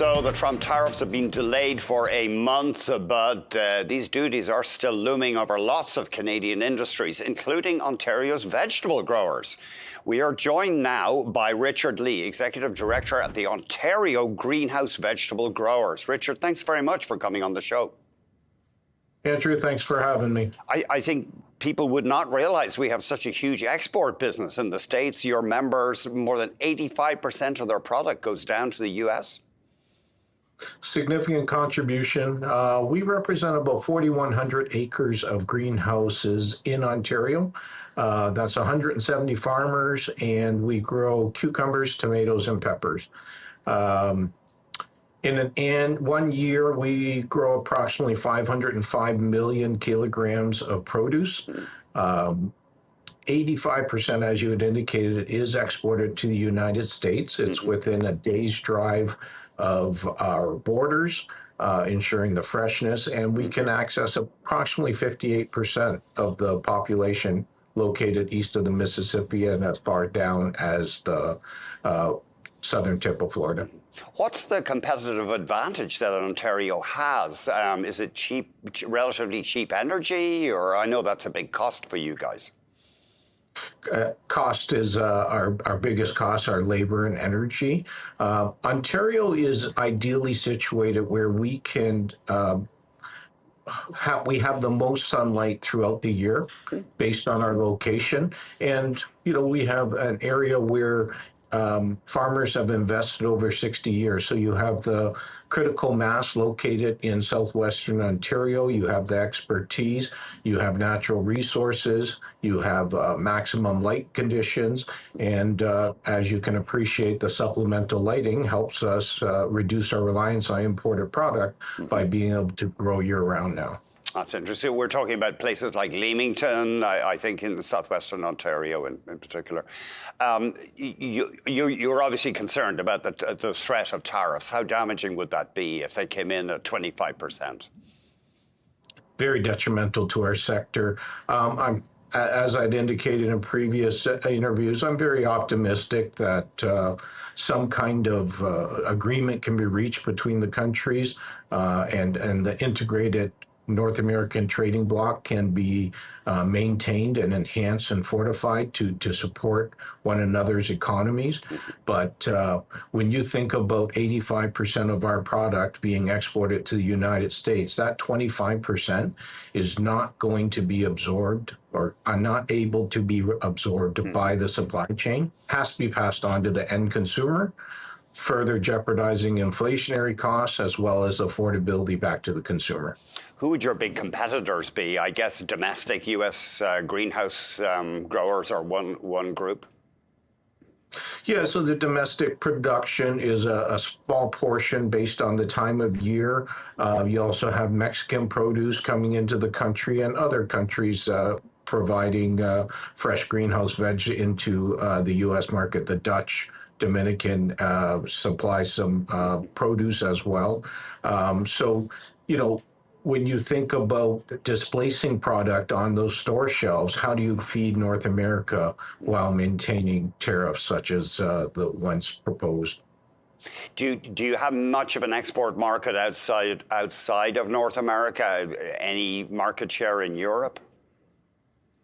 So the Trump tariffs have been delayed for a month, but these duties are still looming over lots of Canadian industries, including Ontario's vegetable growers. We are joined now by Richard Lee, Executive Director at the Ontario Greenhouse Vegetable Growers. Richard, thanks very much for coming on the show. Andrew, thanks for having me. I think people would not realize we have such a huge export business in the States. Your members, more than 85% of their product goes down to the U.S. Significant contribution. We represent about 4,100 acres of greenhouses in Ontario. That's 170 farmers, and we grow cucumbers, tomatoes, and peppers. In 1 year, we grow approximately 505 million kilograms of produce. 85%, as you had indicated, is exported to the United States. It's within a day's drive of our borders, ensuring the freshness, and we can access approximately 58% of the population located east of the Mississippi and as far down as the southern tip of Florida. What's the competitive advantage that Ontario has? Is it cheap, relatively cheap energy, or I know that's a big cost for you guys? Cost is our biggest cost, our labor and energy. Ontario is ideally situated where we can we have the most sunlight throughout the year based on our location. And, you know, we have an area where farmers have invested over 60 years. So you have the critical mass located in southwestern Ontario. You have the expertise. You have natural resources. You have maximum light conditions. And as you can appreciate, the supplemental lighting helps us reduce our reliance on imported product by being able to grow year-round now. That's interesting. We're talking about places like Leamington, I think in southwestern Ontario in particular. You're obviously concerned about the threat of tariffs. How damaging would that be if they came in at 25%? Very detrimental to our sector. As I'd indicated in previous interviews, I'm very optimistic that some kind of agreement can be reached between the countries and the integrated North American trading bloc can be maintained and enhanced and fortified to support one another's economies. But when you think about 85% of our product being exported to the United States, that 25% is not going to be absorbed or are not able to be absorbed by the supply chain, has to be passed on to the end consumer, further jeopardizing inflationary costs as well as affordability back to the consumer. Who would your big competitors be? I guess domestic U.S. greenhouse growers are one group. Yeah, so the domestic production is a small portion based on the time of year. You also have Mexican produce coming into the country and other countries providing fresh greenhouse veg into the U.S. market. The Dutch, Dominican supply some produce as well. So, you know, when you think about displacing product on those store shelves, how do you feed North America while maintaining tariffs such as the ones proposed? Do you have much of an export market outside of North America? Any market share in Europe?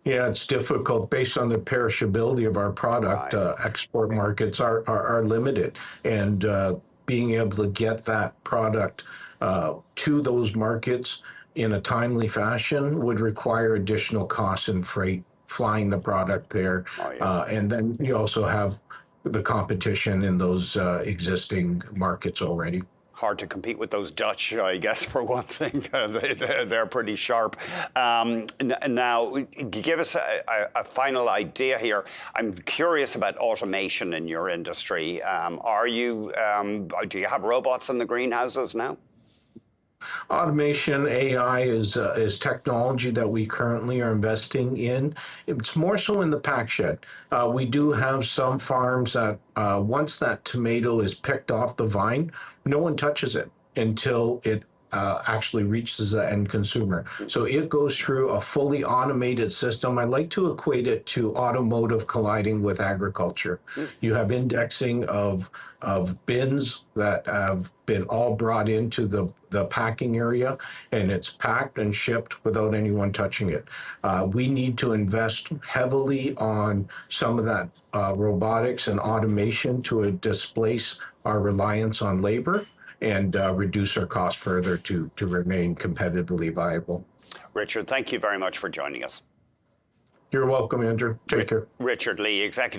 Yeah, it's difficult based on the perishability of our product. Right. Export markets are limited, and being able to get that product to those markets in a timely fashion would require additional costs and freight flying the product there. Oh, yeah. And then you also have the competition in those existing markets already. Hard to compete with those Dutch, I guess, for one thing. They're pretty sharp. Now, give us a final idea here. I'm curious about automation in your industry. Do you have robots in the greenhouses now? Automation, AI is technology that we currently are investing in. It's more so in the pack shed. We do have some farms that once that tomato is picked off the vine, no one touches it until it actually reaches the end consumer. So it goes through a fully automated system. I like to equate it to automotive colliding with agriculture. You have indexing of bins that have been all brought into the packing area, and it's packed and shipped without anyone touching it. We need to invest heavily on some of that robotics and automation to displace our reliance on labor and reduce our costs further to remain competitively viable. Richard, thank you very much for joining us. You're welcome, Andrew. Take care. Richard Lee, Executive